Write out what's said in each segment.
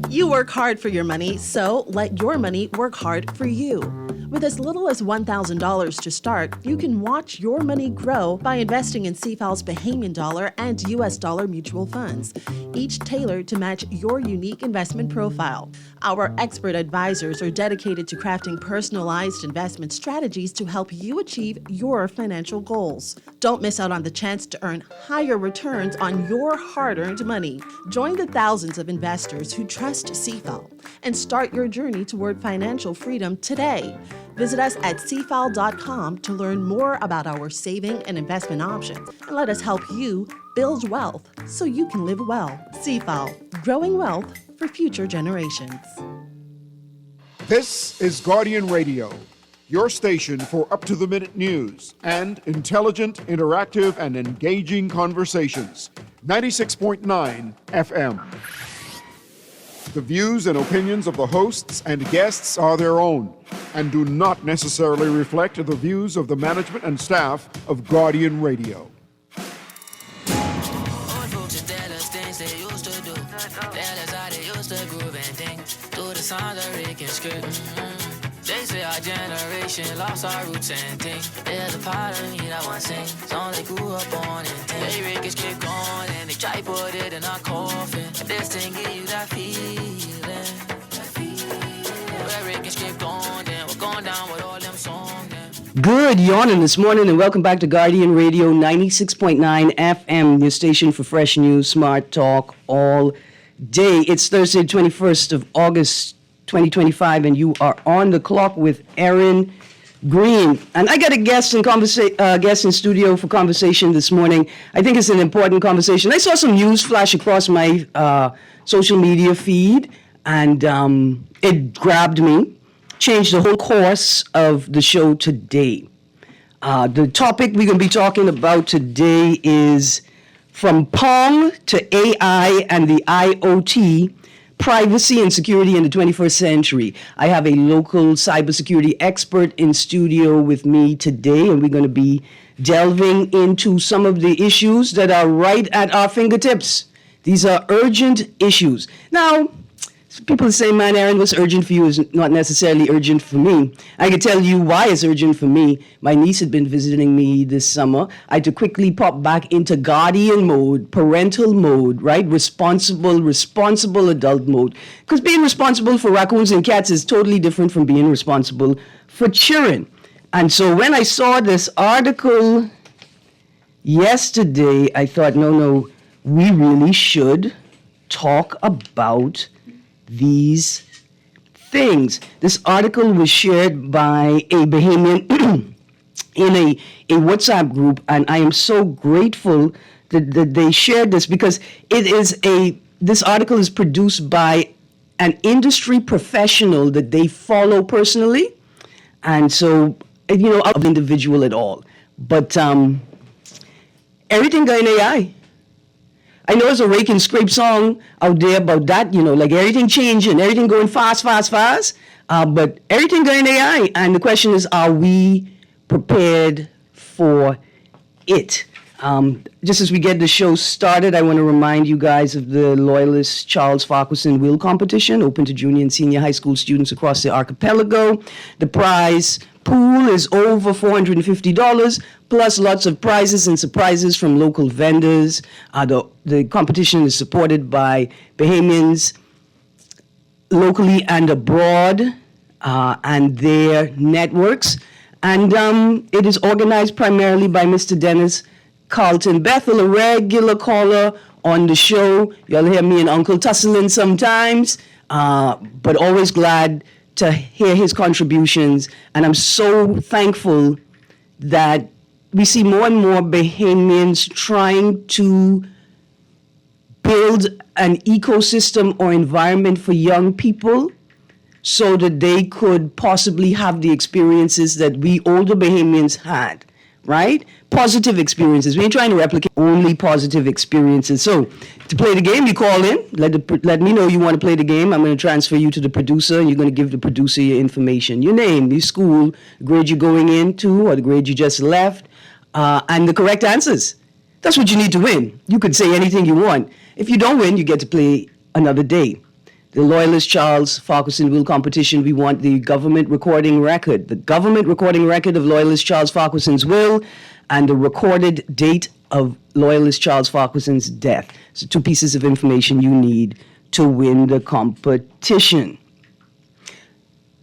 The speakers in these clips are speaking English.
You work hard for your money, so let your money work hard for you. With as little as $1,000 to start, you can watch your money grow by investing in CFAL's Bahamian dollar and US dollar mutual funds, each tailored to match your unique investment profile. Our expert advisors are dedicated to crafting personalized investment strategies to help you achieve your financial goals. Don't miss out on the chance to earn higher returns on your hard-earned money. Join the thousands of investors who trust CFAL and start your journey toward financial freedom today. Visit us at cfal.com to learn more about our saving and investment options, and let us help you build wealth so you can live well. CFAL, growing wealth for future generations. This is Guardian Radio, your station for up-to-the-minute news and intelligent, interactive, and engaging conversations. 96.9 FM. The views and opinions of the hosts and guests are their own and do not necessarily reflect the views of the management and staff of Guardian Radio. They say our generation lost our roots and things. There's a part of me that wants to sing songs they grew up on and things. They records keep going and they try put it in our coffin. And this thing give you that feeling. Where records keep going, then we're going down with all them songs. Good yawning this morning and welcome back to Guardian Radio 96.9 FM, your station for fresh news, smart talk all day. It's Thursday, 21st of August, 2025, and you are on the clock with Erin, Greene. And I got a guest in studio for conversation this morning. I think it's an important conversation. I saw some news flash across my social media feed, and it grabbed me, changed the whole course of the show today. The topic we're going to be talking about today is from Pong to AI and the IoT, privacy and security in the 21st century. I have a local cybersecurity expert in studio with me today, and we're going to be delving into some of the issues that are right at our fingertips. These are urgent issues. Now, people say, man, Erin, what's urgent for you is not necessarily urgent for me. I can tell you why it's urgent for me. My niece had been visiting me this summer. I had to quickly pop back into guardian mode, parental mode, right? Responsible adult mode. Because being responsible for raccoons and cats is totally different from being responsible for children. And so when I saw this article yesterday, I thought, no, we really should talk about these things. This article was shared by a Bahamian in a WhatsApp group, and I am so grateful that they shared this because this article is produced by an industry professional that they follow personally, and so, of individual at all. But everything going AI. I know there's a rake and scrape song out there about that, like everything changing, everything going fast, but everything going AI. And the question is, are we prepared for it? Just as we get the show started, I want to remind you guys of the Loyalist Charles Farquharson Will Competition, open to junior and senior high school students across the archipelago. The prize pool is over $450, plus lots of prizes and surprises from local vendors. The competition is supported by Bahamians locally and abroad and their networks. And it is organized primarily by Mr. Dennis Carlton Bethel, a regular caller on the show. You'll hear me and Uncle tussling sometimes, but always glad to hear his contributions. And I'm so thankful that we see more and more Bahamians trying to build an ecosystem or environment for young people so that they could possibly have the experiences that we older Bahamians had, right? Positive experiences. We ain't trying to replicate only positive experiences. So to play the game, you call in, let me know you want to play the game. I'm going to transfer you to the producer, and you're going to give the producer your information, your name, your school, the grade you're going into, or the grade you just left, and the correct answers. That's what you need to win. You could say anything you want. If you don't win, you get to play another day. the Loyalist Charles Farquharson will competition. We want the government recording record. The government recording record of Loyalist Charles Farquharson's will and the recorded date of Loyalist Charles Farquharson's death. So 2 pieces of information you need to win the competition.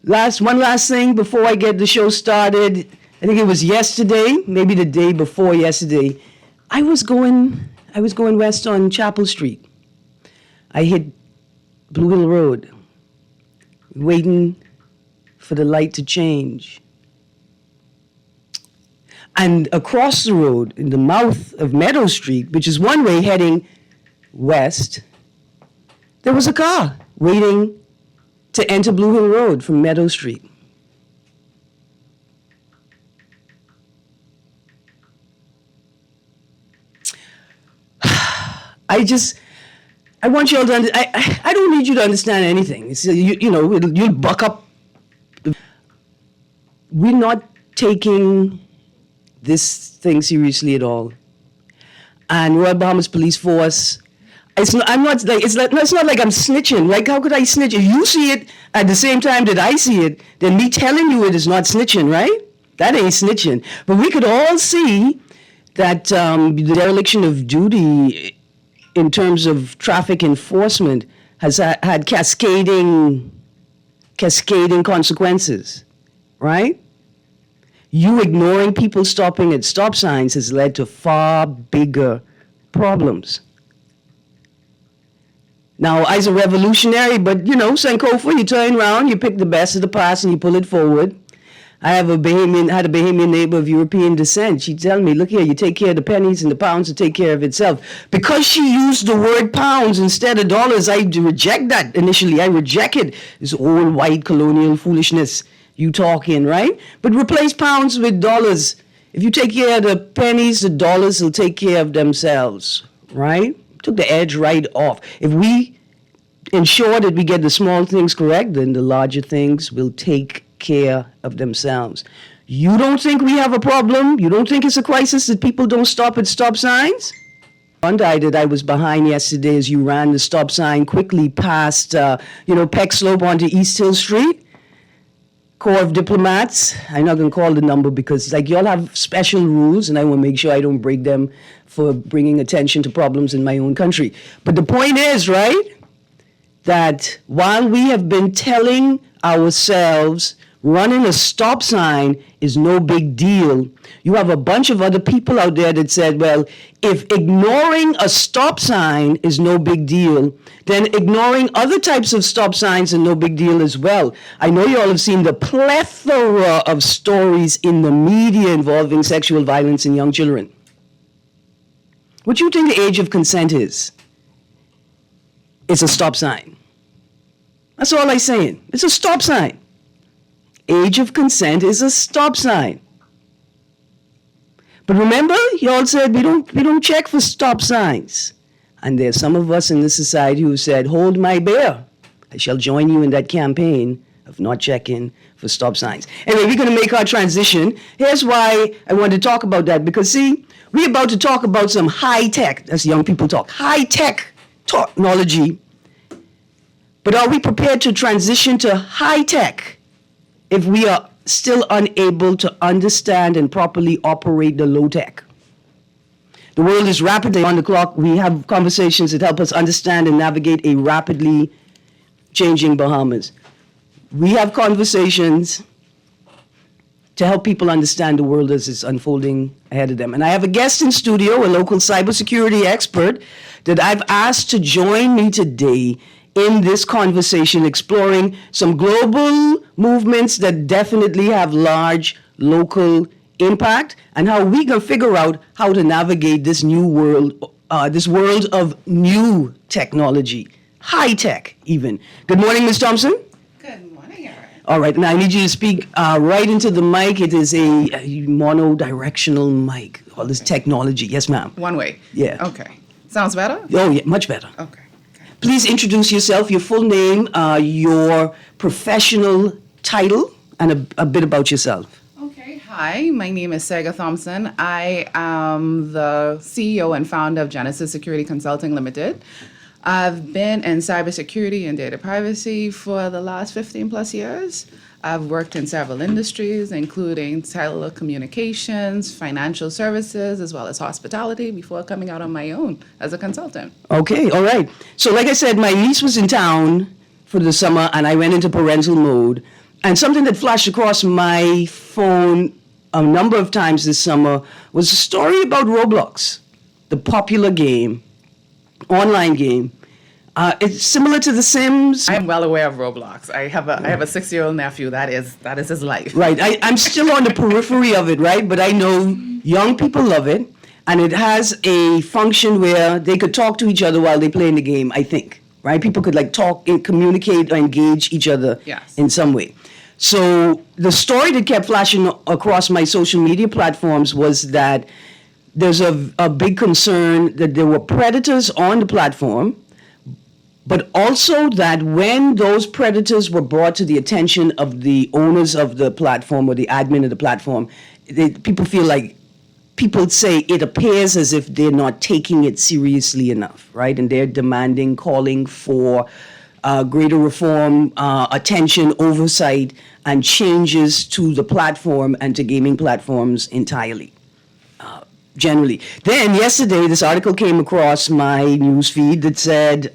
One last thing before I get the show started. I think it was yesterday, maybe the day before yesterday. I was going west on Chapel Street. I hit Blue Hill Road, waiting for the light to change. And across the road, in the mouth of Meadow Street, which is one way heading west, there was a car waiting to enter Blue Hill Road from Meadow Street. I want you all to I don't need you to understand anything. It's, you'll buck up. We're not taking this thing seriously at all. And Royal Bahamas Police Force, it's not like I'm snitching. Like, how could I snitch? If you see it at the same time that I see it, then me telling you it is not snitching, right? That ain't snitching. But we could all see that the dereliction of duty in terms of traffic enforcement has had cascading consequences, right? You ignoring people stopping at stop signs has led to far bigger problems. Now, I's a revolutionary, but Sankofa, you turn around, you pick the best of the past and you pull it forward. I had a Bahamian neighbor of European descent. She'd tell me, look here, you take care of the pennies and the pounds to take care of itself. Because she used the word pounds instead of dollars, I reject that initially. I reject it. This old white colonial foolishness you talking, right? But replace pounds with dollars. If you take care of the pennies, the dollars will take care of themselves, right? Took the edge right off. If we ensure that we get the small things correct, then the larger things will take care of themselves. You don't think we have a problem? You don't think it's a crisis that people don't stop at stop signs? One guy that I was behind yesterday as you ran the stop sign quickly past, Peck Slope onto East Hill Street. Corps of Diplomats, I'm not going to call the number because y'all have special rules and I want to make sure I don't break them for bringing attention to problems in my own country. But the point is, right, that while we have been telling ourselves running a stop sign is no big deal, you have a bunch of other people out there that said, well, if ignoring a stop sign is no big deal, then ignoring other types of stop signs is no big deal as well. I know you all have seen the plethora of stories in the media involving sexual violence in young children. What do you think the age of consent is? It's a stop sign. That's all I'm saying. It's a stop sign. Age of consent is a stop sign. But remember, y'all said we don't check for stop signs. And there's some of us in this society who said, hold my beer. I shall join you in that campaign of not checking for stop signs. Anyway, we're going to make our transition. Here's why I want to talk about that. Because, see, we're about to talk about some high-tech, that's young people talk, high-tech technology. But are we prepared to transition to high-tech if we are still unable to understand and properly operate the low-tech? The world is rapidly on the clock. We have conversations that help us understand and navigate a rapidly changing Bahamas. We have conversations to help people understand the world as it's unfolding ahead of them. And I have a guest in studio, a local cybersecurity expert that I've asked to join me today in this conversation, exploring some global movements that definitely have large local impact and how we can figure out how to navigate this new world, this world of new technology, high tech even. Good morning, Ms. Thompson. Good morning, Erin. All right, now I need you to speak right into the mic. It is a mono-directional mic, all this technology. Yes, ma'am. One way? Yeah. Okay. Sounds better? Oh, yeah, much better. Okay. Please introduce yourself, your full name, your professional title, and a bit about yourself. Okay. Hi, my name is Sega Thompson. I am the CEO and founder of Genesis Security Consulting Limited. I've been in cybersecurity and data privacy for the last 15 plus years. I've worked in several industries, including telecommunications, financial services, as well as hospitality, before coming out on my own as a consultant. Okay, all right. So like I said, my niece was in town for the summer, and I went into parental mode. And something that flashed across my phone a number of times this summer was a story about Roblox, the popular game, online game. It's similar to The Sims. I'm well aware of Roblox. I have a 6-year-old nephew. That is his life. Right. I'm still on the periphery of it, right? But I know young people love it, and it has a function where they could talk to each other while they play in the game, I think. Right? People could like talk and communicate or engage each other Yes. in some way. So the story that kept flashing across my social media platforms was that there's a big concern that there were predators on the platform, but also that when those predators were brought to the attention of the owners of the platform or the admin of the platform, people say it appears as if they're not taking it seriously enough, right? And they're demanding, calling for greater reform, attention, oversight, and changes to the platform and to gaming platforms entirely. Generally. Then yesterday, this article came across my news feed that said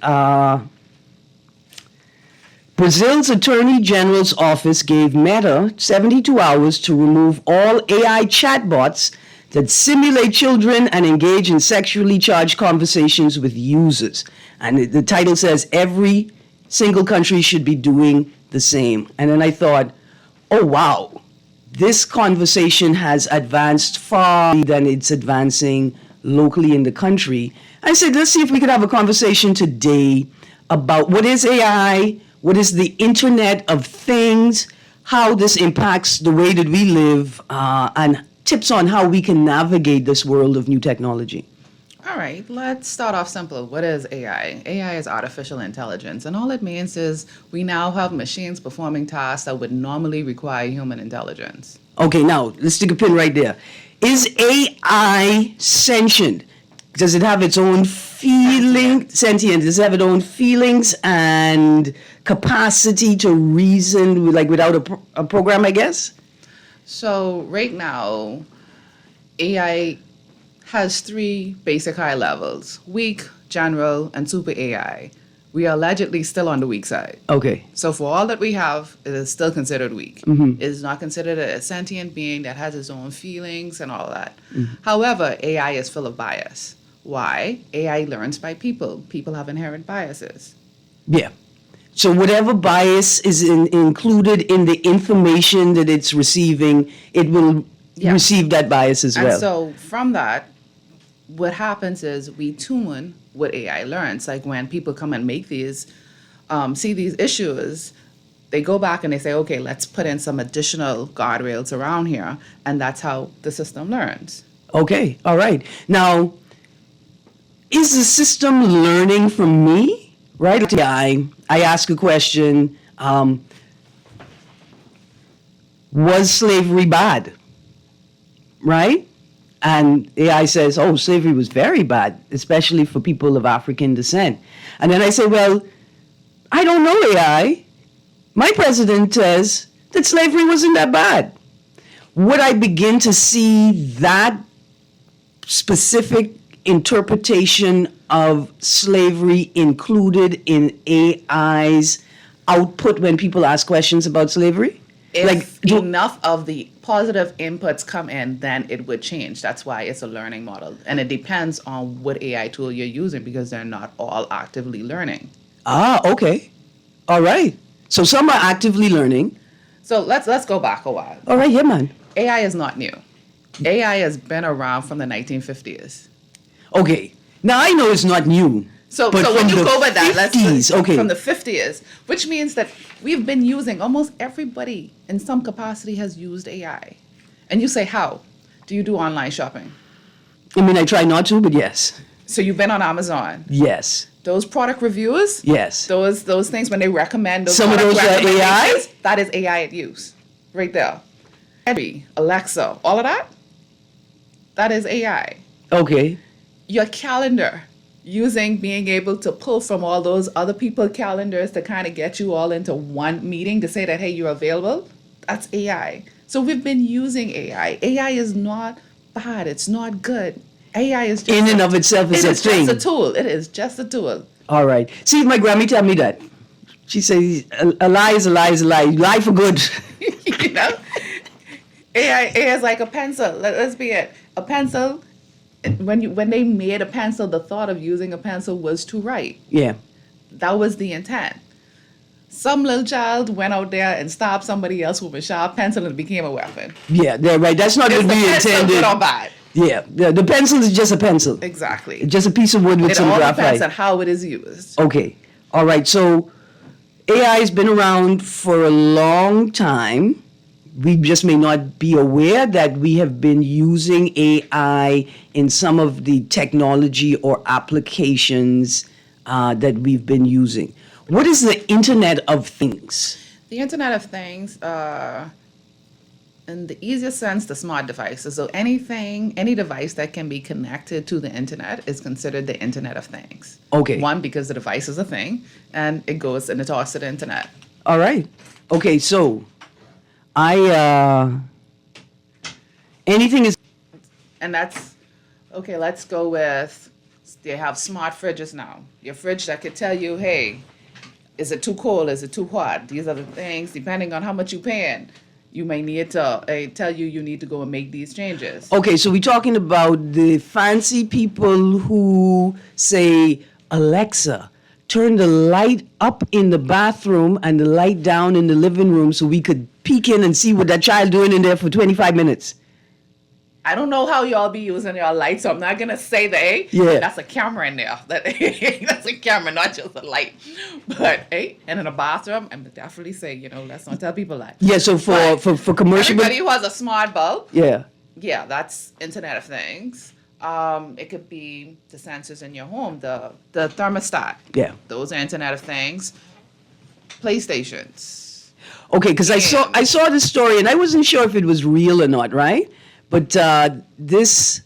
Brazil's Attorney General's office gave Meta 72 hours to remove all AI chatbots that simulate children and engage in sexually charged conversations with users. And the title says every single country should be doing the same. And then I thought, oh wow. This conversation has advanced far than it's advancing locally in the country. I said, let's see if we could have a conversation today about what is AI, what is the Internet of Things, how this impacts the way that we live, and tips on how we can navigate this world of new technology. All right, let's start off simple. What is AI? AI is artificial intelligence, and all it means is we now have machines performing tasks that would normally require human intelligence. Okay, now let's stick a pin right there. Is AI sentient? Does it have its own sentient? Does it have its own feelings and capacity to reason, like without a program, I guess? So right now, AI has 3 basic high levels: weak, general, and super AI. We are allegedly still on the weak side. Okay. So for all that we have, it is still considered weak. It is not considered a sentient being that has its own feelings and all that. However, AI is full of bias. Why? AI learns by people. People have inherent biases. Yeah. So whatever bias is included in the information that it's receiving, it will Yeah. receive that bias as And well. so from that, what happens is we tune what AI learns. Like when people come and make these, see these issues, they go back and they say, okay, let's put in some additional guardrails around here. And that's how the system learns. Okay, all right. Now, is the system learning from me? Right? I ask a question, was slavery bad? Right? And AI says, oh, slavery was very bad, especially for people of African descent. And then I say, well, I don't know AI. My president says that slavery wasn't that bad. Would I begin to see that specific interpretation of slavery included in AI's output when people ask questions about slavery? If enough of the positive inputs come in, then it would change. That's why it's a learning model. And it depends on what AI tool you're using because they're not all actively learning. Okay. All right. So some are actively learning. So let's go back a while. All right, yeah, man. AI is not new. AI has been around from the 1950s. Okay. Now I know it's not new. So but when from you the go by that, 50s, okay. from the 50s, which means that we've been using, almost everybody in some capacity has used AI. And you say, how? Do you do online shopping? I mean, I try not to, but yes. So you've been on Amazon. Yes. Those product reviews? Yes. Those things when they recommend those Some of product those are AI? recommendations, that is AI at use. Right there. Siri, Alexa, all of that? That is AI. Okay. Your calendar. using being able to pull from all those other people's calendars to kind of get you all into one meeting to say that, hey, you're available, that's AI. So we've been using AI. AI is not bad. It's not good. AI is just In and of itself is a thing. It's just a tool. It is just a tool. All right. See, my Grammy tell me that. She says, a lie is a lie is a lie. Lie for good. You know? AI is like a pencil. Let's be it. A pencil, when they made a pencil, the thought of using a pencil was to write. Yeah. That was the intent. Some little child went out there and stopped somebody else with a sharp pencil and it became a weapon. Yeah, right. That's not what Is the we pencil intended. good or bad? Yeah, the pencil is just a pencil. Exactly. Just a piece of wood with It some all graphite. depends on how it is used. Okay. All right. So AI has been around for a long time. We just may not be aware that we have been using AI in some of the technology or applications that we've been using. What is the Internet of Things? The Internet of Things, in the easiest sense, the smart devices. So any device that can be connected to the internet is considered the Internet of Things. Okay. One, because the device is a thing, and it goes and it talks to the internet. All right. Okay. So anything is. And that's, okay, let's go with, they have smart fridges now. Your fridge that could tell you, hey, is it too cold? Is it too hot? These are the things, depending on how much you're paying, you may need to tell you need to go and make these changes. Okay, so we're talking about the fancy people who say, Alexa, turn the light up in the bathroom and the light down in the living room so we could peek in and see what that child doing in there for 25 minutes. I don't know how y'all be using your light, so I'm not gonna say that. Yeah. That's a camera in there. That's a camera, not just a light. But and in a bathroom, I'm definitely say, let's not tell people that. Yeah, so for commercial. Everybody who has a smart bulb, Yeah. yeah, that's Internet of Things. It could be the sensors in your home, the thermostat. Yeah. Those are Internet of Things. PlayStations. Okay, because I saw this story and I wasn't sure if it was real or not, right? But this,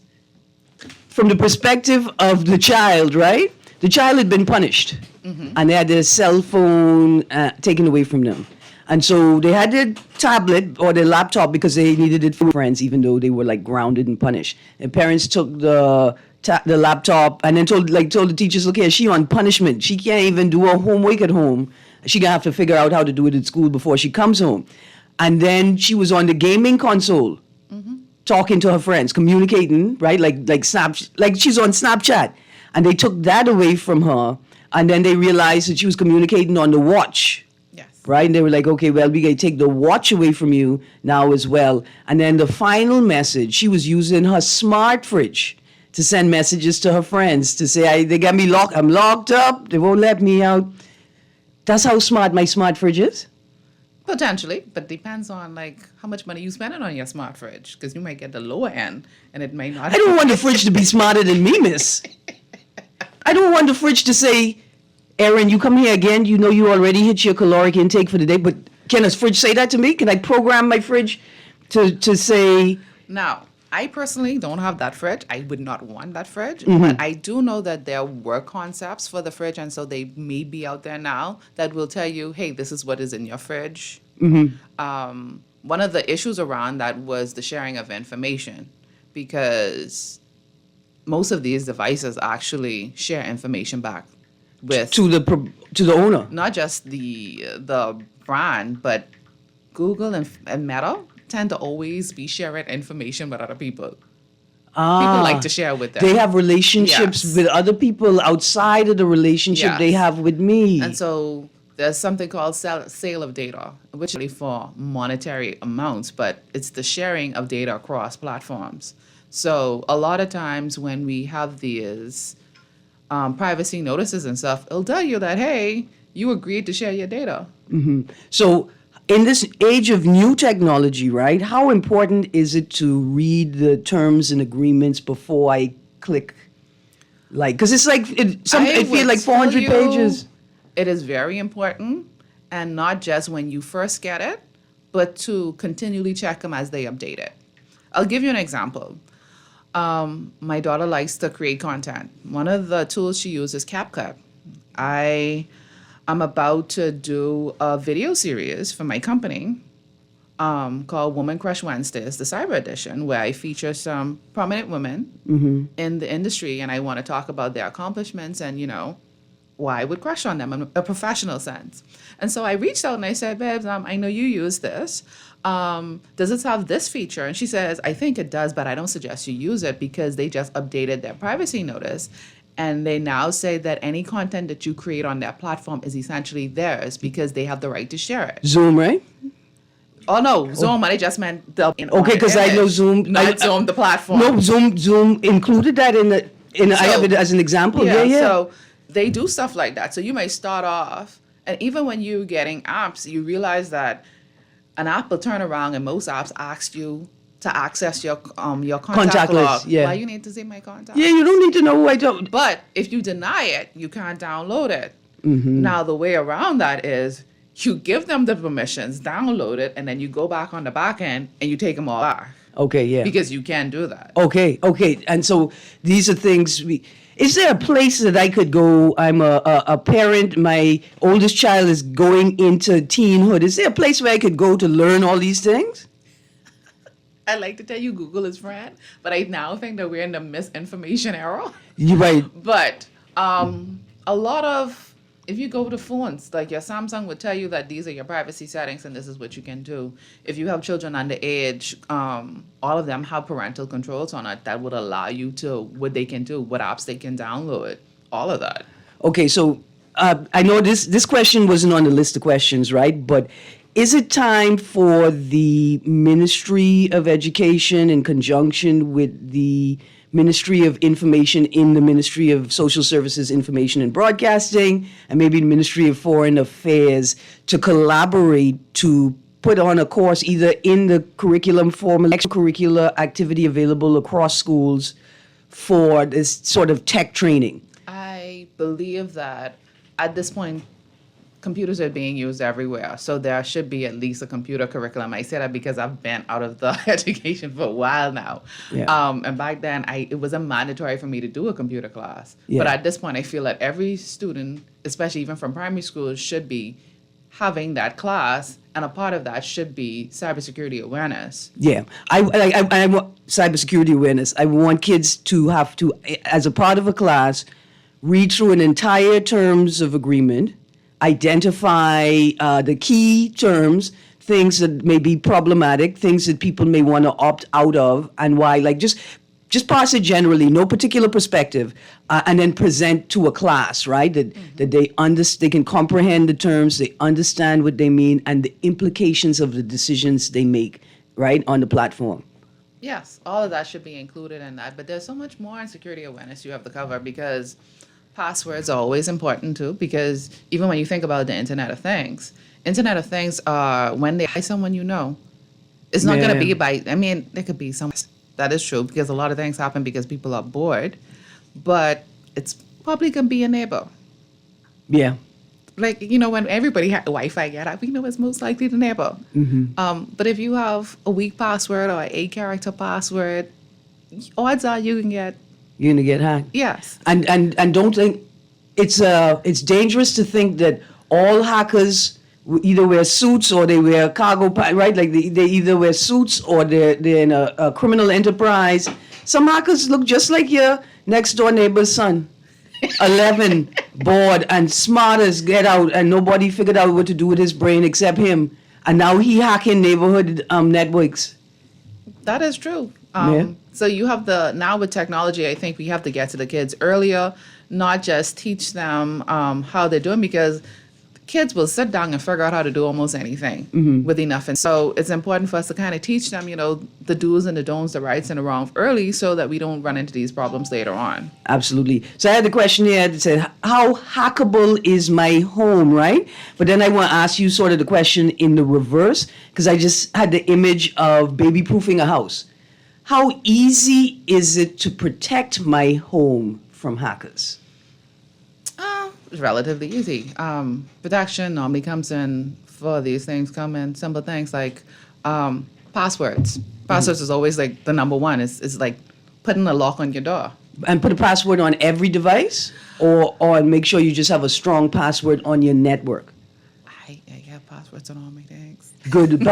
from the perspective of the child, right? The child had been punished, and they had their cell phone taken away from them. And so they had their tablet or their laptop because they needed it for friends, even though they were like grounded and punished. Their parents took the laptop and then told the teachers, look here, she on punishment. She can't even do her homework at home. She gonna have to figure out how to do it at school before she comes home. And then she was on the gaming console, talking to her friends, communicating, right? Like she's on Snapchat. And they took that away from her. And then they realized that she was communicating on the watch. Yes. Right? And they were like, okay, well, we got to take the watch away from you now as well. And then the final message, she was using her smart fridge to send messages to her friends to say, they got me locked. I'm locked up. They won't let me out. That's how smart my smart fridge is. Potentially, but depends on how much money you spending on your smart fridge, because you might get the lower end and it may not. I don't want the fridge to be smarter than me, miss. I don't want the fridge to say, Erin, you come here again, you know you already hit your caloric intake for the day, but can a fridge say that to me? Can I program my fridge to say... Now, I personally don't have that fridge. I would not want that fridge. But I do know that there were concepts for the fridge, and so they may be out there now that will tell you, hey, this is what is in your fridge. One of the issues around that was the sharing of information, because most of these devices actually share information back with to the owner. not just the brand, but Google and Meta tend to always be sharing information with other people. People like to share with them. They have relationships Yes. with other people outside of the relationship Yes. they have with me. And so there's something called sale of data, which is really for monetary amounts, but it's the sharing of data across platforms. So a lot of times when we have these privacy notices and stuff, it'll tell you that, hey, you agreed to share your data. So in this age of new technology, right, how important is it to read the terms and agreements before I click? Because it's like, it would feels like 400 tell you pages. It is very important, and not just when you first get it, but to continually check them as they update it. I'll give you an example. My daughter likes to create content. One of the tools she uses is CapCut. I'm about to do a video series for my company called Woman Crush Wednesdays, the Cyber Edition, where I feature some prominent women in the industry, and I want to talk about their accomplishments and, why I would crush on them in a professional sense. And so I reached out and I said, babes, I know you use this. Does it have this feature? And she says, I think it does, but I don't suggest you use it because they just updated their privacy notice. And they now say that any content that you create on their platform is essentially theirs because they have the right to share it. Zoom, right? Oh, no, Zoom, I just meant the Okay, because I know Zoom. Not Zoom, the platform. No, Zoom included that I have it as an example. Yeah. So they do stuff like that. So you may start off, and even when you're getting apps, you realize that an app will turn around and most apps ask you to access your contact log. Yeah. Why you need to see my contact? Yeah, you don't need to know who I don't. But if you deny it, you can't download it. Now, the way around that is you give them the permissions, download it, and then you go back on the back end and you take them all back. Okay, yeah. Because you can do that. Okay. And so these are things is there a place that I could go? I'm a parent. My oldest child is going into teenhood. Is there a place where I could go to learn all these things? I like to tell you Google is friend, but I now think that we're in the misinformation era. You're right. But a lot of, if you go to phones, like your Samsung would tell you that these are your privacy settings and this is what you can do. If you have children under age, all of them have parental controls on it that would allow you to, what they can do, what apps they can download, all of that. Okay, so I know this question wasn't on the list of questions, right? But is it time for the Ministry of Education in conjunction with the Ministry of Information in the Ministry of Social Services, Information and Broadcasting, and maybe the Ministry of Foreign Affairs to collaborate to put on a course either in the curriculum form, extracurricular activity available across schools for this sort of tech training? I believe that at this point, computers are being used everywhere, so there should be at least a computer curriculum. I say that because I've been out of the education for a while now. Yeah. And back then, it wasn't mandatory for me to do a computer class. Yeah. But at this point, I feel that every student, especially even from primary school, should be having that class, and a part of that should be cybersecurity awareness. Yeah, I want cybersecurity awareness. I want kids to have to, as a part of a class, read through an entire terms of agreement, identify the key terms, things that may be problematic, things that people may want to opt out of, and why. Like just pass it generally, no particular perspective, and then present to a class, right? That they can comprehend the terms, they understand what they mean, and the implications of the decisions they make, right, on the platform. Yes, all of that should be included in that. But there's so much more in security awareness you have to cover because passwords are always important too, because even when you think about the Internet of Things are when they buy someone you know. It's not going to be by, there could be some, that is true, because a lot of things happen because people are bored, but it's probably going to be a neighbor. Yeah. Like, when everybody had Wi-Fi get up, it's most likely the neighbor. But if you have a weak password or an 8-character password, odds are you're gonna get hacked. Yes. And don't think it's dangerous to think that all hackers either wear suits or they wear cargo pants, right? Like they either wear suits or they're in a criminal enterprise. Some hackers look just like your next door neighbor's son. 11, bored and smart as get out, and nobody figured out what to do with his brain except him. And now he hacking neighborhood networks. That is true. Yeah. So you have now with technology, I think we have to get to the kids earlier, not just teach them how they're doing, because kids will sit down and figure out how to do almost anything with enough. And so it's important for us to kind of teach them, the do's and the don'ts, the rights and the wrongs early so that we don't run into these problems later on. Absolutely. So I had the question here that said, how hackable is my home, right? But then I want to ask you sort of the question in the reverse, because I just had the image of baby-proofing a house. How easy is it to protect my home from hackers? It's relatively easy. Protection normally comes in for these things, simple things like passwords. Passwords is always like the number one. It's like putting a lock on your door. And put a password on every device, or make sure you just have a strong password on your network. I have passwords on all my things. Good.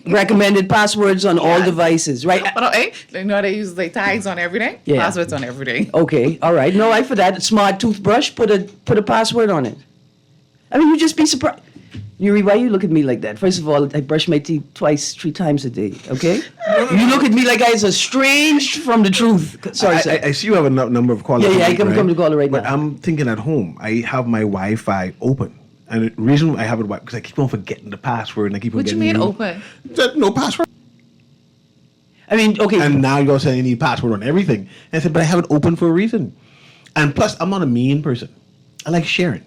Recommended passwords on all devices, right? But you know they use like tags on everything. Yeah. Passwords on everything. Okay, all right. No, for that. Smart toothbrush, put a password on it. I mean, you just be surprised. Yuri, why you look at me like that? First of all, I brush my teeth 3 times a day, okay? You look at me like I was estranged from the truth. Sorry, sir. I see you have a number of callers. Yeah, I can come to caller right but now. I'm thinking at home, I have my Wi-Fi open. And the reason I have it because I keep on forgetting the password and I keep on What you getting mean open? No password. I mean, okay. And now you're saying you need password on everything. And I said, but I have it open for a reason. And plus, I'm not a mean person. I like sharing.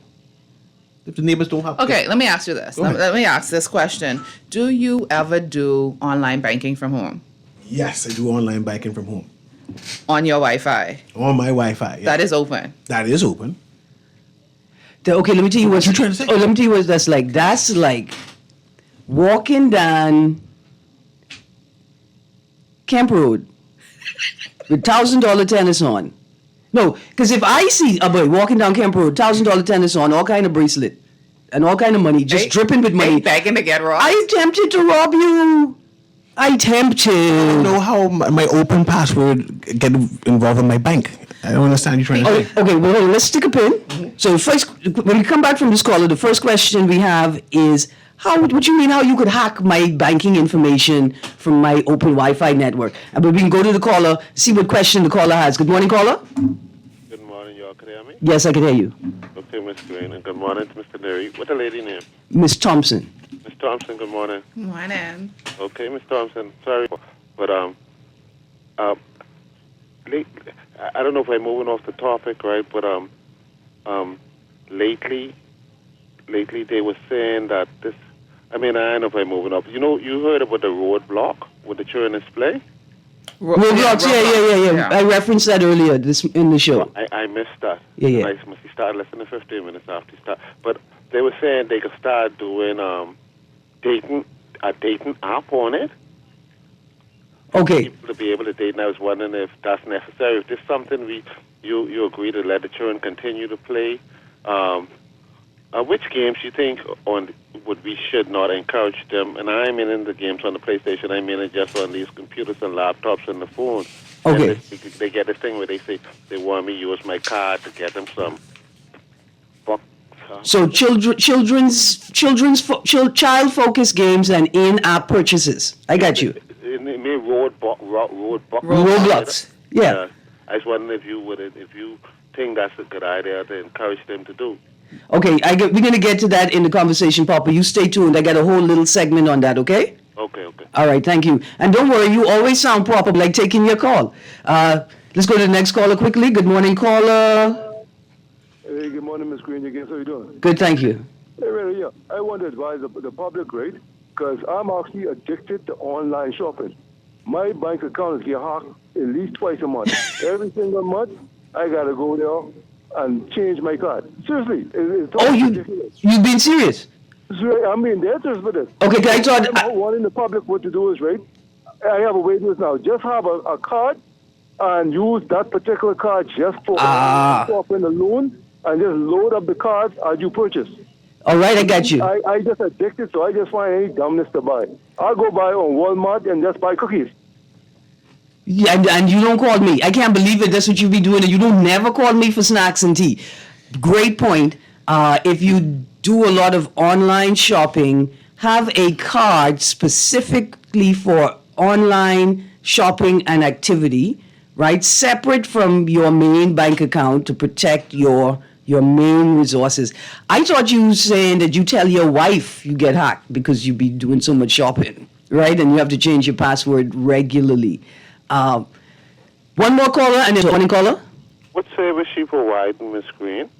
If the neighbors don't have... Okay, let me ask you this. Go ahead. Let me ask this question. Do you ever do online banking from home? Yes, I do online banking from home. On your Wi-Fi? On my Wi-Fi, yeah. That is open. That is open. Okay, let me tell you What you trying to say? Oh, let me tell you what that's like. That's like walking down Camp Road with $1,000 tennis on. No, because if I see a boy walking down Camp Road, $1,000 tennis on, all kind of bracelet, and all kind of money, just dripping with money, Begging to get robbed. I tempted to rob you. I tempted. I know how my open password get involved in my bank. I don't understand you trying to say. Okay, well, let's stick a pin. So first, when we come back from this caller, the first question we have is, what you mean how you could hack my banking information from my open Wi-Fi network? But we can go to the caller, see what question the caller has. Good morning, caller. Good morning, y'all. Can you hear me? Yes, I can hear you. Okay, Miss Greene, and good morning to Mr. Leary. What's the lady name? Miss Thompson. Miss Thompson, good morning. Morning. Okay, Miss Thompson, sorry, but I don't know if I'm moving off the topic, right? But lately they were saying that this. I mean, I don't know if I'm moving up. You know, you heard about the roadblock with the children's play? Roblox, yeah. I referenced that earlier in the show. I missed that. Yeah. I must have started less than 15 minutes after you start. But they were saying they could start doing a dating app on it. Okay. People to be able to date. And I was wondering if that's necessary. If this is something you agree to let the children continue to play. Which games you think we should not encourage them? And I mean in the games on the PlayStation. I mean just on these computers and laptops and the phones. Okay. And they get this thing where they say they want me to use my card to get them some bucks. So child-focused games and in-app purchases. I got you. It may roadblock. Roblox. Yeah. I was wondering if you think that's a good idea to encourage them to do. Okay, we're going to get to that in the conversation, Papa. You stay tuned. I got a whole little segment on that, okay? Okay. All right, thank you. And don't worry, you always sound proper, like taking your call. Let's go to the next caller quickly. Good morning, caller. Hey, good morning, Ms. Greene. How you doing? Good, thank you. Hey, really, yeah. I want to advise the public, right? Because I'm actually addicted to online shopping. My bank account get hacked at least twice a month. Every single month, I got to go there and change my card. Seriously. It's ridiculous. You've been serious? I'm being dead serious with this. Okay, can I talk? I'm warning the public what to do is, right? I have a way to do this now. Just have a card and use that particular card just for shopping alone and just load up the cards as you purchase. All right, I got you. I just addicted, so I just find any dumbness to buy. I'll go buy on Walmart and just buy cookies. Yeah, and you don't call me. I can't believe it. That's what you be doing. And you don't never call me for snacks and tea. Great point. If you do a lot of online shopping, have a card specifically for online shopping and activity, right? Separate from your main bank account to protect your main resources. I thought you were saying that you tell your wife you get hacked because you be doing so much shopping, right? And you have to change your password regularly. One more caller and then morning caller. What service she providing, Miss Greene?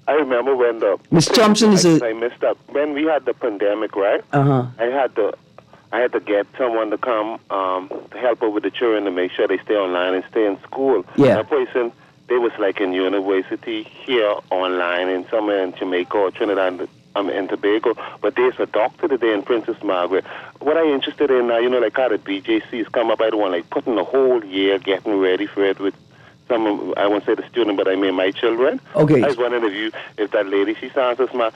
I remember when Miss Thompson is I messed up when we had the pandemic, right? I had to get someone to come to help her with the children to make sure they stay online and stay in school. Yeah. That person, they was like in university here online and somewhere in Jamaica or Trinidad and Tobago, but there's a doctor today in Princess Margaret. what I interested in now, like how the BJC's come up, I don't want like putting the whole year getting ready for it with some of, I won't say the student, but I mean my children. Okay. I was wondering if that lady, she sounds so smart.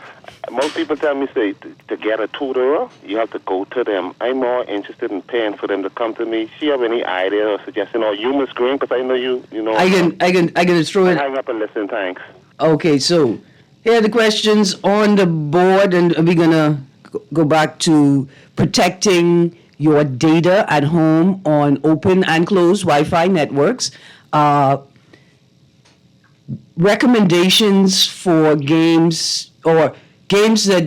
Most people tell me, say, to get a tutor, you have to go to them. I'm more interested in paying for them to come to me. She have any idea or suggestion, or you, Miss Greene, because I know you know. I can throw it. Hang up and listen, thanks. Okay, so here are the questions on the board, and we're gonna go back to protecting your data at home on open and closed Wi-Fi networks. Recommendations for games or games that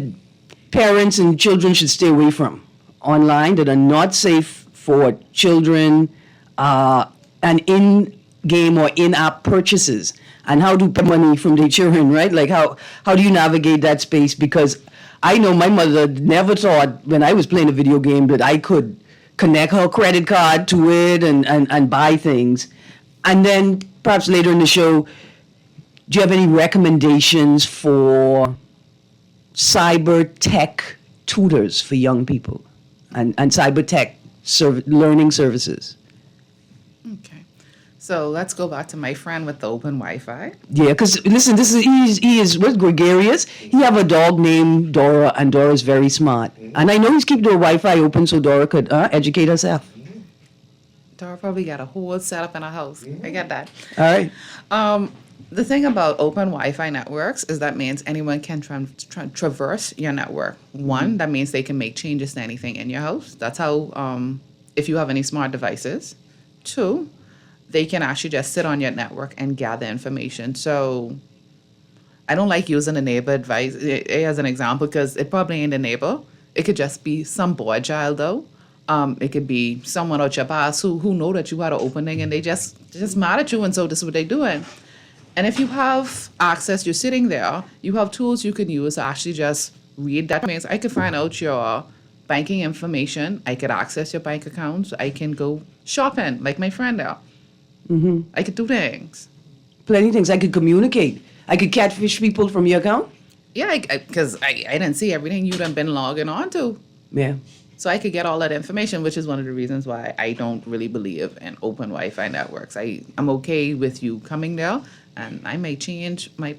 parents and children should stay away from online that are not safe for children, and in-game or in-app purchases, and how to pay money from their children, right? Like how do you navigate that space? Because I know my mother never thought when I was playing a video game that I could connect her credit card to it and buy things. And then perhaps later in the show, do you have any recommendations for cyber tech tutors for young people and cyber tech learning services? Okay. So let's go back to my friend with the open Wi-Fi. Yeah, because listen, he is gregarious. He have a dog named Dora, and Dora's very smart. And I know he's keeping the Wi-Fi open so Dora could educate herself. Dora probably got a whole setup in her house. I get that. All right. The thing about open Wi-Fi networks is that means anyone can traverse your network. One, that means they can make changes to anything in your house. That's how, if you have any smart devices. Two, they can actually just sit on your network and gather information. So I don't like using the neighbor advice as an example because it probably ain't a neighbor. It could just be some boy child though. It could be someone out your past who know that you had an opening and they just mad at you, and so this is what they're doing. And if you have access, you're sitting there, you have tools you can use to actually just read that. Means I could find out your banking information, I could access your bank accounts, I can go shopping like my friend there. Mm-hmm. I could do things. Plenty of things. I could communicate. I could catfish people from your account. Yeah, because I didn't see everything you done been logging on to. Yeah. So I could get all that information, which is one of the reasons why I don't really believe in open Wi-Fi networks. I'm okay with you coming there, and I may change it,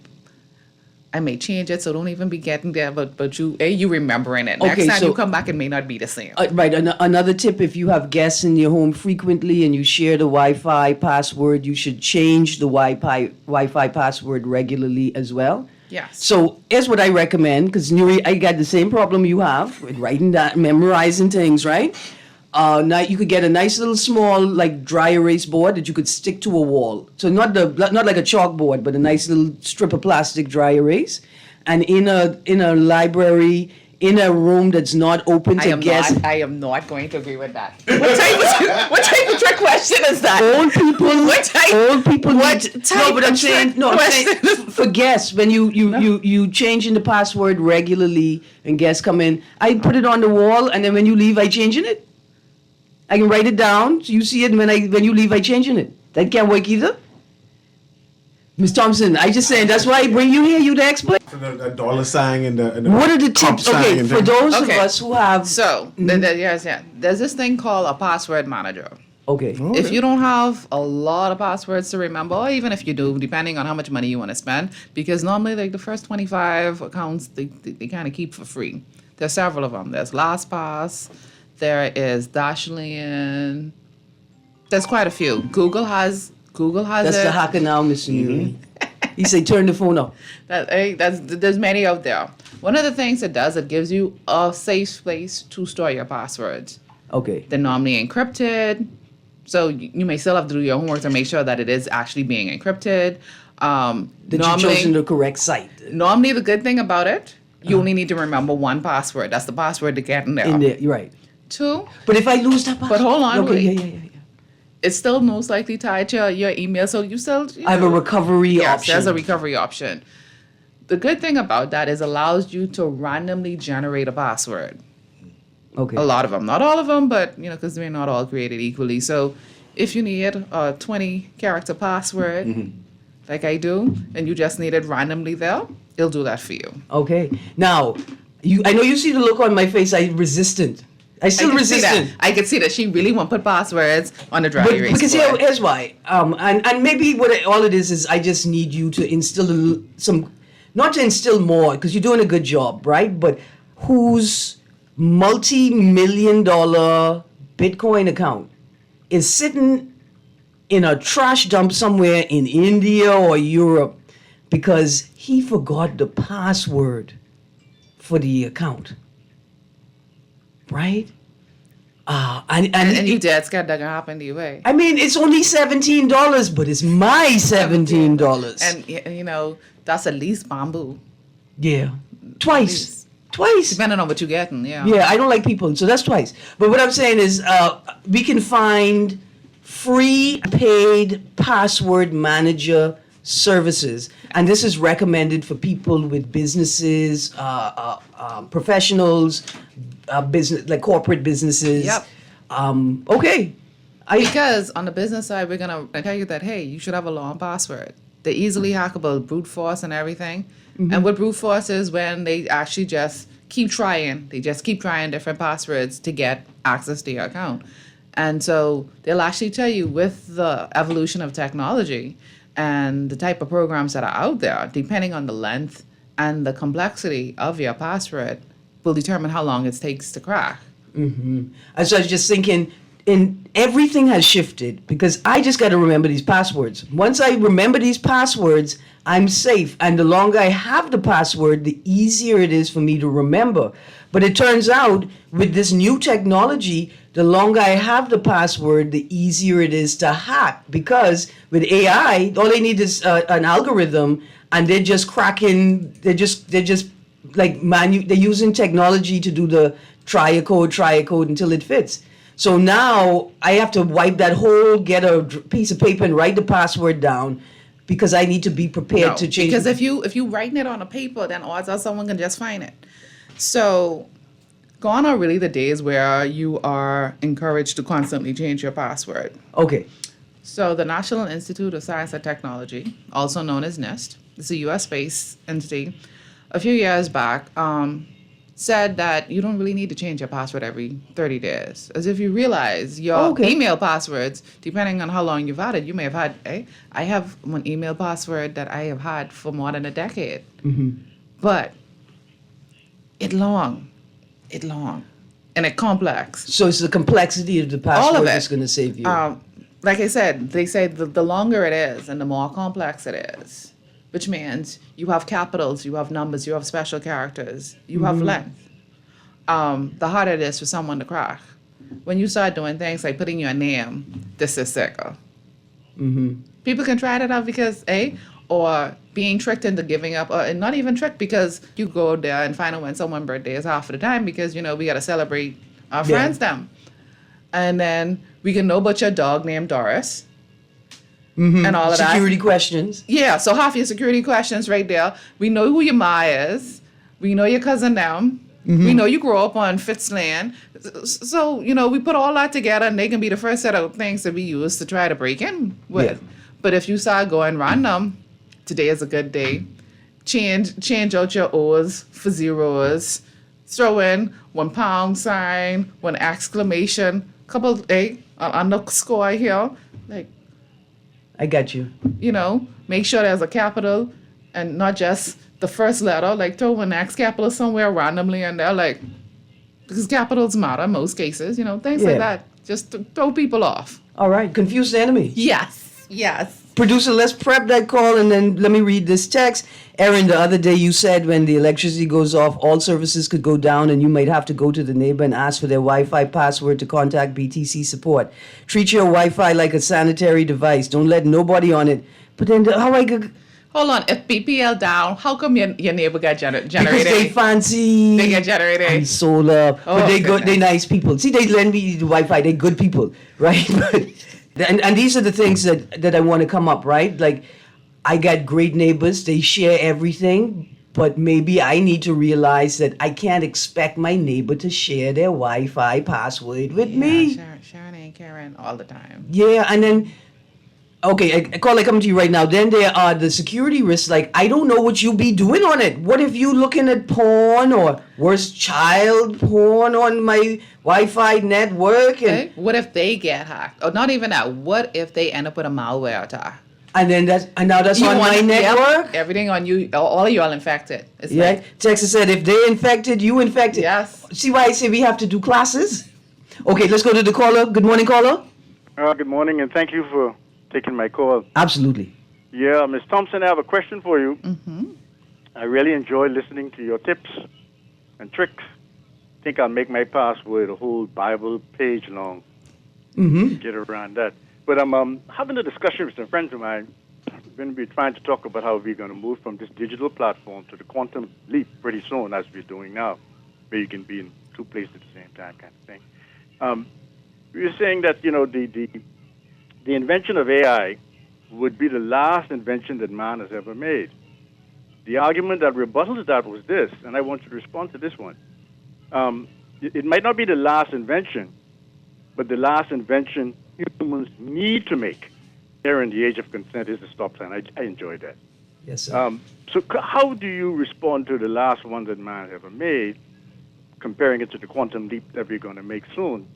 so don't even be getting there. But you remembering it. Next time you come back, it may not be the same. Right. Another tip: if you have guests in your home frequently and you share the Wi-Fi password, you should change the Wi-Fi password regularly as well. Yes. So here's what I recommend, because Nuri, I got the same problem you have with writing that, memorizing things, right? Now you could get a nice little small like dry erase board that you could stick to a wall. So not like a chalkboard, but a nice little strip of plastic dry erase. And in a library, in a room that's not open to guests. I am not going to agree with that. What type of trick question is that? Old people. What type I'm of saying for guests, when you changing the password regularly and guests come in, I put it on the wall, and then when you leave, I changing it. I can write it down so you see it, and when you leave, I changing it. That can't work either. Ms. Thompson, I just saying that's why I bring you here, you to explain. The dollar sign and the what are the tips? Okay, for those of us who have. So there's this thing called a password manager. Okay. If you don't have a lot of passwords to remember, or even if you do, depending on how much money you want to spend, because normally like the first 25 accounts they kind of keep for free. There's several of them. There's LastPass, there is Dashlane. There's quite a few. Google has That's it. the hacker now, Mr. Newey. He say turn the phone off. There's many out there. One of the things it does, it gives you a safe place to store your passwords. Okay. They're normally encrypted, so you may still have to do your homework to make sure that it is actually being encrypted. That you've chosen the correct site. Normally, the good thing about it, you only need to remember one password. That's the password to get in there. You're right. Two. But if I lose that password. But hold on, okay, wait. Yeah. It's still most likely tied to your email, so you still. I have a recovery option. Yes, there's a recovery option. The good thing about that is allows you to randomly generate a password. Okay. A lot of them, not all of them, but because they're not all created equally. So if you need a 20-character password, like I do, and you just need it randomly there, it'll do that for you. Okay. Now, I know you see the look on my face. I'm resistant. I still could see resist that. it. I could see that she really won't put passwords on the dry erase Because board. here's why. And maybe all it is I just need you to instill some, not to instill more, because you're doing a good job, right? But whose multi-million-dollar Bitcoin account is sitting in a trash dump somewhere in India or Europe because he forgot the password for the account, right? And you dead scared that gonna happen to you, way. I mean, it's only $17, but it's my $17. And you know, that's at least bamboo. Yeah, twice. Depending on what you're getting, yeah. Yeah, I don't like people, so that's twice. But what I'm saying is, we can find free paid password manager services, and this is recommended for people with businesses, professionals, business like corporate businesses. Yep. Okay. Because on the business side, we're gonna tell you that, hey, you should have a long password. They're easily hackable, brute force and everything. Mm-hmm. And what brute force is when they actually just keep trying. They just keep trying different passwords to get access to your account. And so they'll actually tell you, with the evolution of technology and the type of programs that are out there, depending on the length and the complexity of your password, will determine how long it takes to crack. And so I was just thinking, everything has shifted because I just got to remember these passwords. Once I remember these passwords, I'm safe. And the longer I have the password, the easier it is for me to remember. But it turns out with this new technology, the longer I have the password, the easier it is to hack. Because with AI, all they need is an algorithm, and they're just cracking. They're just like they're using technology to do the try a code until it fits. So now I have to wipe that whole, get a piece of paper and write the password down because I need to be prepared to change. Because if you writing it on a paper, then odds are someone can just find it. So gone are really the days where you are encouraged to constantly change your password. Okay. So the National Institute of Science and Technology, also known as NIST, it's a US-based entity, a few years back, said that you don't really need to change your password every 30 days. As if you realize your email passwords, depending on how long you've had it, you may have had, I have one email password that I have had for more than a decade. But it long, and it complex. So it's the complexity of the password All of it. that's going to save you. Like I said, they say the longer it is and the more complex it is, which means you have capitals, you have numbers, you have special characters, you have length. The harder it is for someone to crack. When you start doing things like putting your name, this is sicker. People can try that out because, or being tricked into giving up, or not even tricked because you go there and find out when someone's birthday is half of the time because, we got to celebrate our friends them. And then we can know about your dog named Doris. And all of that. Security questions. Yeah, so half your security questions right there. We know who your ma is. We know your cousin them. We know you grew up on Fitzland. So, we put all that together and they can be the first set of things that we use to try to break in with. Yeah. But if you start going random, today is a good day. Change out your O's for zeros. Throw in one pound sign, one exclamation, couple underscore here. Like, I got you. Make sure there's a capital and not just the first letter. Like, throw an X capital somewhere randomly and they're like, because capitals matter in most cases, things like that. Just to throw people off. All right. Confuse the enemy. Yes. Producer, let's prep that call and then let me read this text. Erin, the other day you said when the electricity goes off, all services could go down and you might have to go to the neighbor and ask for their Wi-Fi password to contact BTC support. Treat your Wi-Fi like a sanitary device. Don't let nobody on it. But then how I could... Hold on. If BPL down, how come your neighbor got generated? Because they fancy. They get generated. And solar. But they good. They nice people. See, they lend me the Wi-Fi. They good people, right? And these are the things that I want to come up, right? Like, I got great neighbors. They share everything. But maybe I need to realize that I can't expect my neighbor to share their Wi-Fi password with me. Sharon ain't Karen all the time. Yeah, and then Okay, I call it coming to you right now. Then there are the security risks. Like, I don't know what you'll be doing on it. What if you looking at porn or worse, child porn on my Wi-Fi network? And Okay. What if they get hacked? Or not even that. What if they end up with a malware attack? now that's on my Yep, network. everything on you. All of you are infected. It's Yeah, like, Texas said if they infected, you infected. Yes. See why I say we have to do classes? Okay, let's go to the caller. Good morning, caller. Good morning, and thank you for taking my call. Absolutely. Yeah, Ms. Thompson, I have a question for you. I really enjoy listening to your tips and tricks. I think I'll make my password a whole Bible page long to get around that. But I'm having a discussion with some friends of mine. We're going to be trying to talk about how we're going to move from this digital platform to the quantum leap pretty soon, as we're doing now, where you can be in two places at the same time kind of thing. We were saying that, the invention of AI would be the last invention that man has ever made. The argument that rebuttals that was this, and I want you to respond to this one. It might not be the last invention, but the last invention humans need to make. Here in the age of consent is the stop sign. I enjoy that. Yes, sir. So how do you respond to the last one that man ever made, comparing it to the quantum leap that we're going to make soon?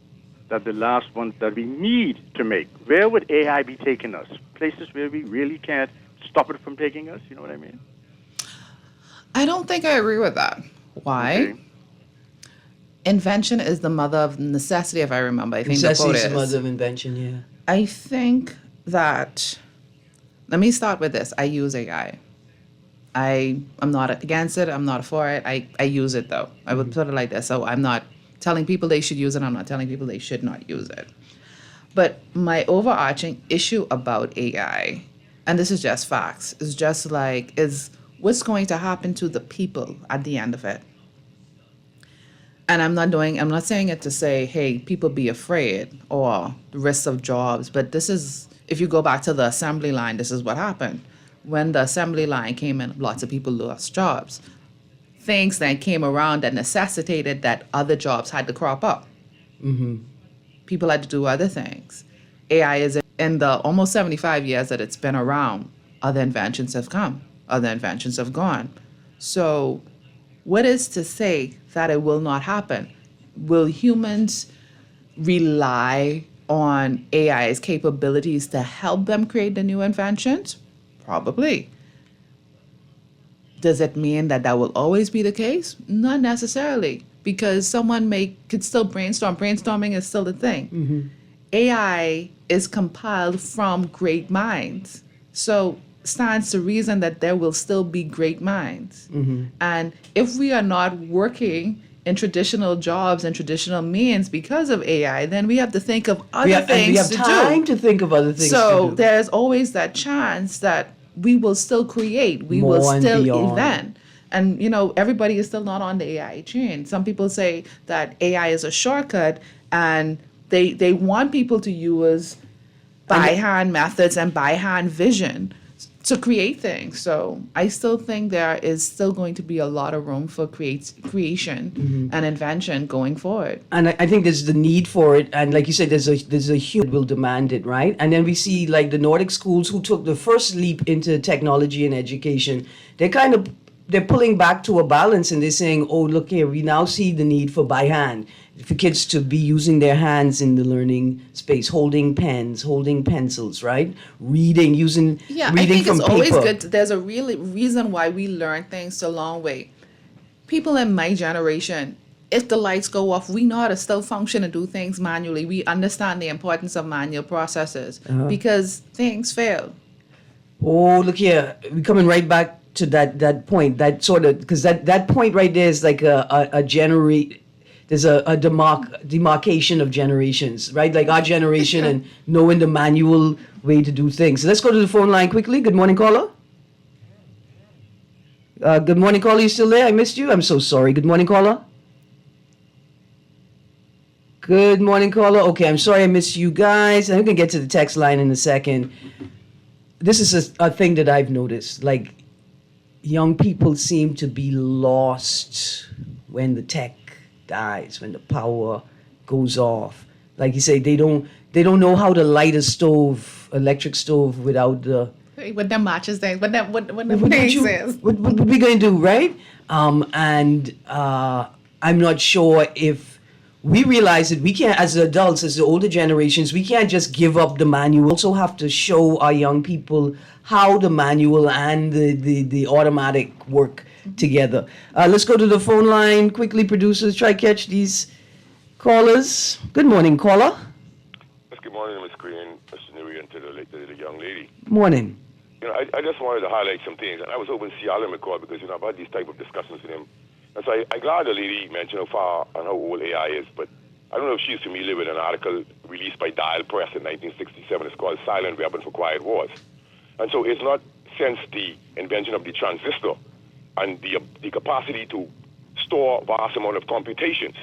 That the last one that we need to make. Where would AI be taking us? Places where we really can't stop it from taking us? You know what I mean? I don't think I agree with that. Why? Okay. Invention is the mother of necessity, if I remember. I think the Necessity quote is the is. mother of invention, yeah. I think that, let me start with this. I use AI. I'm not against it. I'm not for it. I use it, though. I would put it like this. So I'm not telling people they should use it. I'm not telling people they should not use it. But my overarching issue about AI, and this is just facts, is what's going to happen to the people at the end of it. And I'm not saying it to say, hey, people be afraid or the risks of jobs, but this is, if you go back to the assembly line, this is what happened. When the assembly line came in, lots of people lost jobs. Things that came around that necessitated that other jobs had to crop up. People had to do other things. AI is in the almost 75 years that it's been around, other inventions have come, other inventions have gone. So what is to say that it will not happen? Will humans rely on AI's capabilities to help them create the new inventions? Probably. Does it mean that will always be the case? Not necessarily, because someone could still brainstorm. Brainstorming is still a thing. AI is compiled from great minds. So stands to reason that there will still be great minds. And if we are not working in traditional jobs and traditional means because of AI, then we have to think of other things we have to time do. to think of other things So to do. there's always that chance that we will still create, we More will and still beyond. invent. And, everybody is still not on the AI train. Some people say that AI is a shortcut and they want people to use by-hand methods and by-hand vision to create things. So I still think there is still going to be a lot of room for creation and invention going forward. And I think there's the need for it, and like you said, there's a human will demand it, right? And then we see like the Nordic schools who took the first leap into technology and education. They're pulling back to a balance, and they're saying, "Oh, look here, we now see the need for by hand, for kids to be using their hands in the learning space, holding pens, holding pencils, right? Reading, reading I think from it's paper." always good. There's a real reason why we learn things a long way. People in my generation, if the lights go off, we know how to still function and do things manually. We understand the importance of manual processes because things fail. Oh, look here, we're coming right back to that point. That sort of, because that point right there is like there's a demarcation of generations, right? Like our generation and knowing the manual way to do things. So let's go to the phone line quickly. Good morning, caller. Good morning, caller. You still there? I missed you. I'm so sorry. Good morning, caller. Good morning, caller. Okay, I'm sorry I missed you guys. I'm gonna get to the text line in a second. This is a thing that I've noticed. Like, young people seem to be lost when the tech dies, when the power goes off. Like you say, they They don't know how to light a stove, electric stove, without the. What them matches things, what the What thing you- says. what we going to do, right? I'm not sure if we realize that we can't, as adults, as the older generations, we can't just give up the manual. We also have to show our young people how the manual and the automatic work together. Let's go to the phone line quickly, producers. Try catch these callers. Good morning, caller. Yes, good morning, Ms. Greene, Mr. Newey, and to the young lady. Morning. You know, I just wanted to highlight some things, and I was hoping to see Alan McCall because, you know, I've had these type of discussions with him. And so I'm glad the lady mentioned how far and how old AI is, but I don't know if she's familiar with an article released by Dial Press in 1967. It's called Silent Weapon for Quiet Wars. And so it's not since the invention of the transistor and the capacity to store vast amount of computations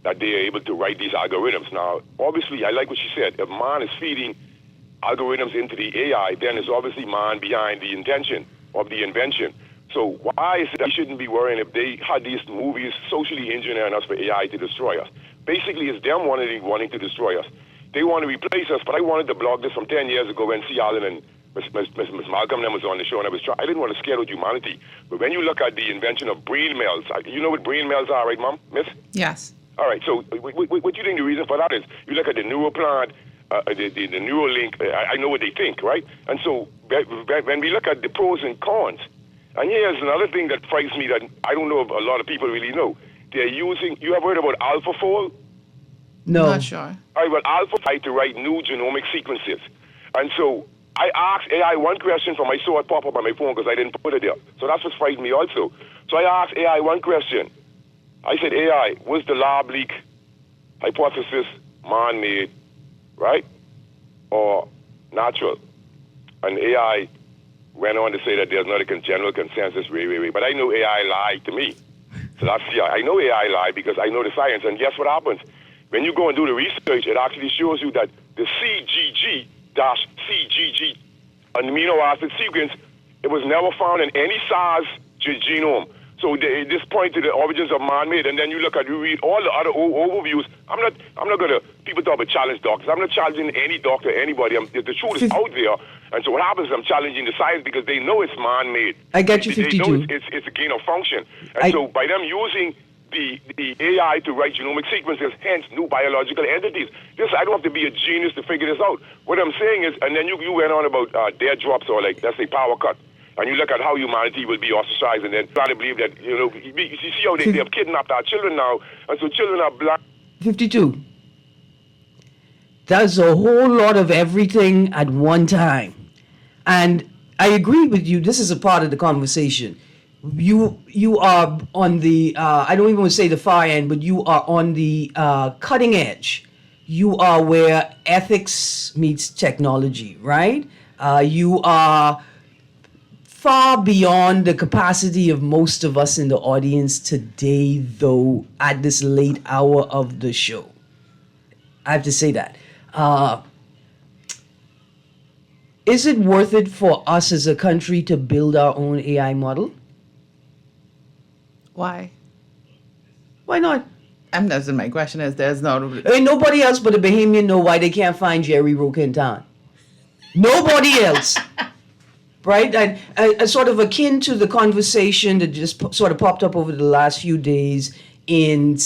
that they are able to write these algorithms. Now, obviously, I like what she said. If man is feeding algorithms into the AI, then it's obviously man behind the intention of the invention. So why is it that we shouldn't be worrying if they had these movies socially engineering us for AI to destroy us? Basically, it's them wanting to destroy us. They want to replace us, but I wanted to blog this from 10 years ago when C. Allen and Miss Malcolm was on the show, and I didn't want to scare out humanity. But when you look at the invention of brain mills, you know what brain mills are, right, Mom? Miss? Yes. All right, so what do you think the reason for that is? You look at the neural plant, the neural link, I know what they think, right? And so when we look at the pros and cons, and here's another thing that frightens me that I don't know if a lot of people really know. They're using, you have heard about AlphaFold? No. Not sure. All right, well, AlphaFold to write new genomic sequences. And so I asked AI one question from I saw it pop up on my phone because I didn't put it there. So that's what frightened me also. So I asked AI one question. I said, AI, was the lab leak hypothesis man-made, right, or natural? And AI went on to say that there's not a general consensus, but I know AI lied to me. So that's, yeah, I know AI lied because I know the science. And guess what happens? When you go and do the research, it actually shows you that the CGG-CGG amino acid sequence, it was never found in any SARS genome. So this point to the origins of man-made, and then you read all the other overviews. I'm not gonna. People talk about challenge doctors. I'm not challenging any doctor, anybody. The truth is out there, and so what happens is I'm challenging the science because they know it's man-made. I get you, They 52. know it's a gain of function, and so by them using the AI to write genomic sequences, hence new biological entities. I don't have to be a genius to figure this out. What I'm saying is, and then you went on about dead drops or like let's say power cut. And you look at how humanity will be ostracized, and then trying to believe that, you see how they have kidnapped our children now, and so children are blind. 52. That's a whole lot of everything at one time. And I agree with you. This is a part of the conversation. You are on the, I don't even want to say the far end, but you are on the cutting edge. You are where ethics meets technology, right? You are far beyond the capacity of most of us in the audience today, though, at this late hour of the show. I have to say that. Is it worth it for us as a country to build our own AI model? Why? Why not? That's my question is there's no. Ain't nobody else but a Bahamian know why they can't find Jerry Roca in town. Nobody else. Right? And sort of akin to the conversation that just sort of popped up over the last few days in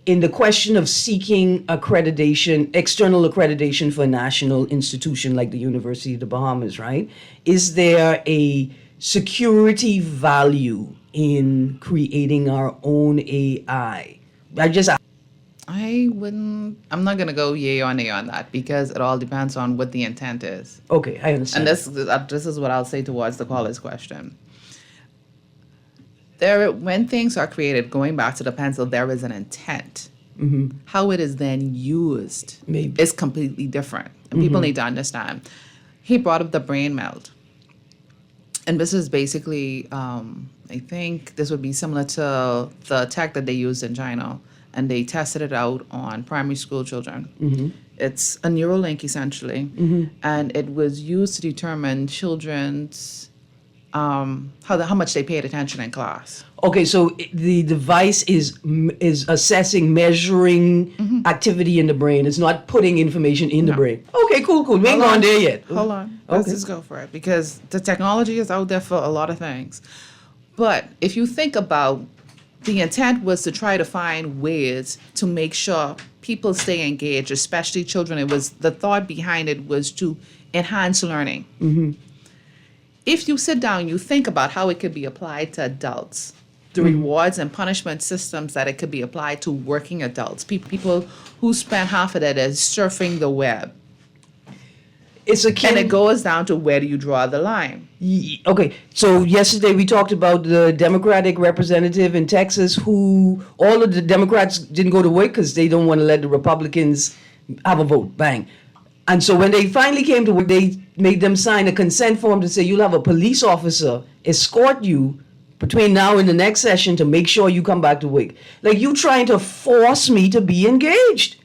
the question of seeking accreditation, external accreditation for a national institution like the University of the Bahamas, right? Is there a security value in creating our own AI? I'm not going to go yay or nay on that because it all depends on what the intent is. Okay, I understand. And this is what I'll say towards the caller's question. When things are created, going back to the pencil, there is an intent. Mm-hmm. How it is then used is completely different. And people need to understand. He brought up the brain meld. And this is basically, I think this would be similar to the tech that they used in China. And they tested it out on primary school children. Mm-hmm. It's a neural link, essentially. Mm-hmm. And it was used to determine children's, how much they paid attention in class. Okay, so the device is assessing, measuring activity in the brain. It's not putting information in the No. brain. Okay, cool. We ain't gone there yet. Hold on. Let's just go for it because the technology is out there for a lot of things. But if you think about the intent was to try to find ways to make sure people stay engaged, especially children. It was the thought behind it was to enhance learning. If you sit down, you think about how it could be applied to adults, the rewards and punishment systems that it could be applied to working adults, people who spend half of their day surfing the web. It's And it goes down to where do you draw the line? Okay, so yesterday we talked about the Democratic representative in Texas who all of the Democrats didn't go to work because they don't want to let the Republicans have a vote. Bang. And so when they finally came to work, they made them sign a consent form to say you'll have a police officer escort you between now and the next session to make sure you come back to work. Like you trying to force me to be engaged.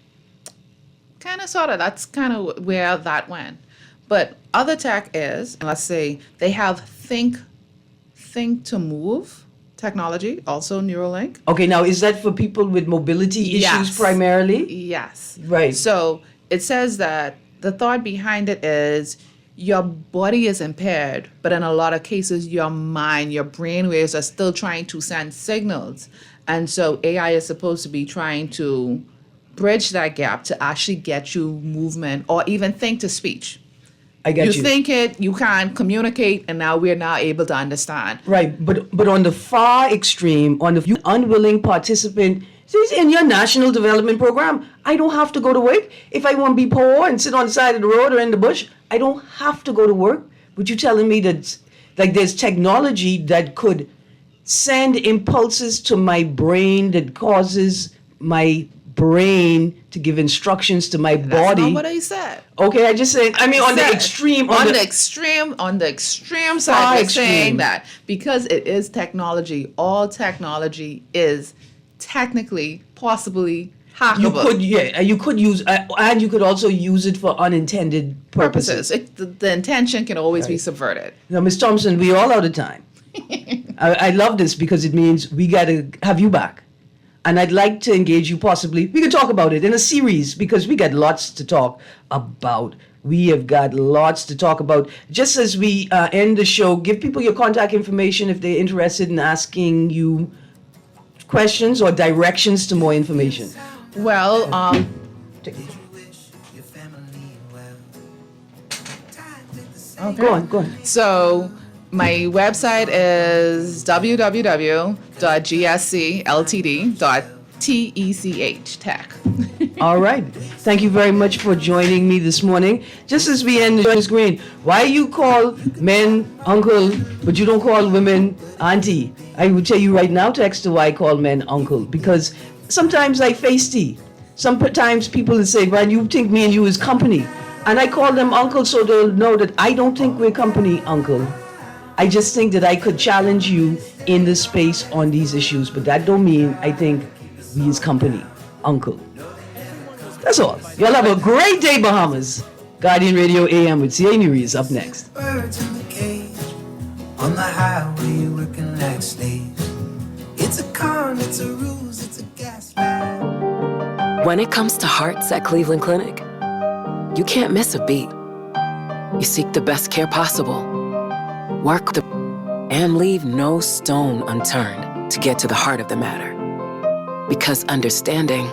Kind of, sort of. That's kind of where that went. But other tech is, let's say, they have think to move technology, also Neuralink. Okay, now is that for people with mobility issues Yes. primarily? Yes. Right. So it says that the thought behind it is your body is impaired, but in a lot of cases, your mind, your brain waves are still trying to send signals. And so AI is supposed to be trying to bridge that gap to actually get you movement or even think to speech. I get you. think it, you can't communicate, and now we're now able to understand. Right, but on the far extreme, on the you unwilling participant, see, in your national development program, I don't have to go to work. If I want to be poor and sit on the side of the road or in the bush, I don't have to go to work. But you telling me that like there's technology that could send impulses to my brain that causes my brain to give instructions to my That's body. not what I said. Okay, I just saying. I mean, on the Said- extreme, on the extreme side, Far we're extreme. saying that because it is technology, all technology is technically, possibly hackable. you could use, and you could also use it for unintended purposes. The intention can always be subverted. Now, Ms. Thompson, we all out of time. I love this because it means we got to have you back. And I'd like to engage you possibly. We can talk about it in a series because we got lots to talk about. We have got lots to talk about. Just as we end the show, give people your contact information if they're interested in asking you questions or directions to more information. Well, Go on. so my website is www.gscltd.tech. Tech. All right. Thank you very much for joining me this morning. Just as we end, Ms. Greene, why you call men uncle, but you don't call women auntie? I will tell you right now, Texter, why I call men uncle. Because sometimes I feisty. Sometimes people will say, well, you think me and you is company. And I call them uncle so they'll know that I don't think we're company, uncle. I just think that I could challenge you in this space on these issues, but that don't mean I think we is company, uncle. That's all. Y'all have a great day, Bahamas. Guardian Radio AM with CA News up next. Birds in the cage, on the highway working like slaves. It's a con, it's a ruse, it's a gaslight. When it comes to hearts at Cleveland Clinic, you can't miss a beat. You seek the best care possible. Work and leave no stone unturned to get to the heart of the matter. Because understanding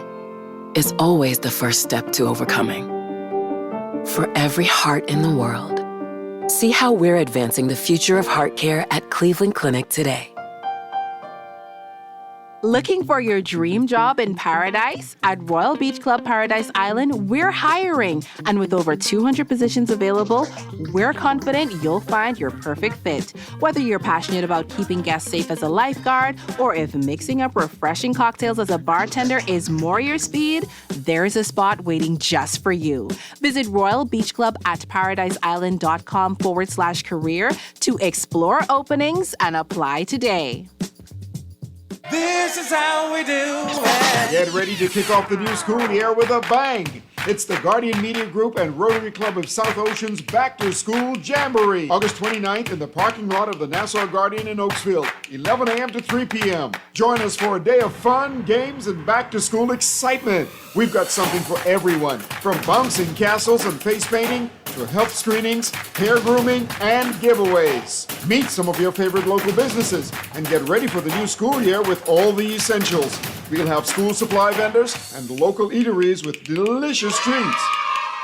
is always the first step to overcoming. For every heart in the world, see how we're advancing the future of heart care at Cleveland Clinic today. Looking for your dream job in paradise? At Royal Beach Club Paradise Island, we're hiring. And with over 200 positions available, we're confident you'll find your perfect fit. Whether you're passionate about keeping guests safe as a lifeguard, or if mixing up refreshing cocktails as a bartender is more your speed, there's a spot waiting just for you. Visit Royal Beach Club at paradiseisland.com/career to explore openings and apply today. This is how we do it. Get ready to kick off the new school year with a bang. It's the Guardian Media Group and Rotary Club of South Ocean's Back to School Jamboree, August 29th in the parking lot of the Nassau Guardian in Oakesville, 11 a.m. to 3 p.m. Join us for a day of fun, games, and back-to-school excitement. We've got something for everyone, from bouncing castles and face painting to health screenings, hair grooming, and giveaways. Meet some of your favorite local businesses and get ready for the new school year with all the essentials. We'll have school supply vendors and local eateries with delicious treats.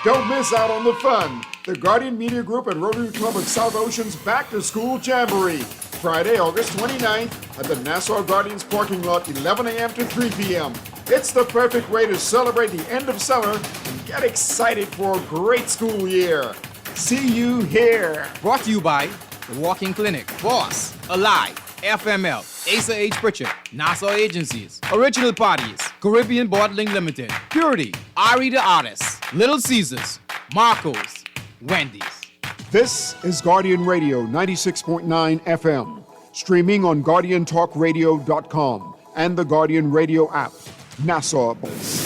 Don't miss out on the fun. The Guardian Media Group and Rotary Club of South Ocean's Back to School Jamboree, Friday, August 29th at the Nassau Guardians parking lot, 11 a.m. to 3 p.m. It's the perfect way to celebrate the end of summer and get excited for a great school year. See you here. Brought to you by The Walking Clinic, Boss, Alive, FML, Asa H. Pritchard, Nassau Agencies, Original Parties, Caribbean Bottling Limited, Purity, Ari the Artist, Little Caesars, Marco's, Wendy's. This is Guardian Radio 96.9 FM, streaming on GuardianTalkRadio.com and the Guardian Radio app. Nassau Boss.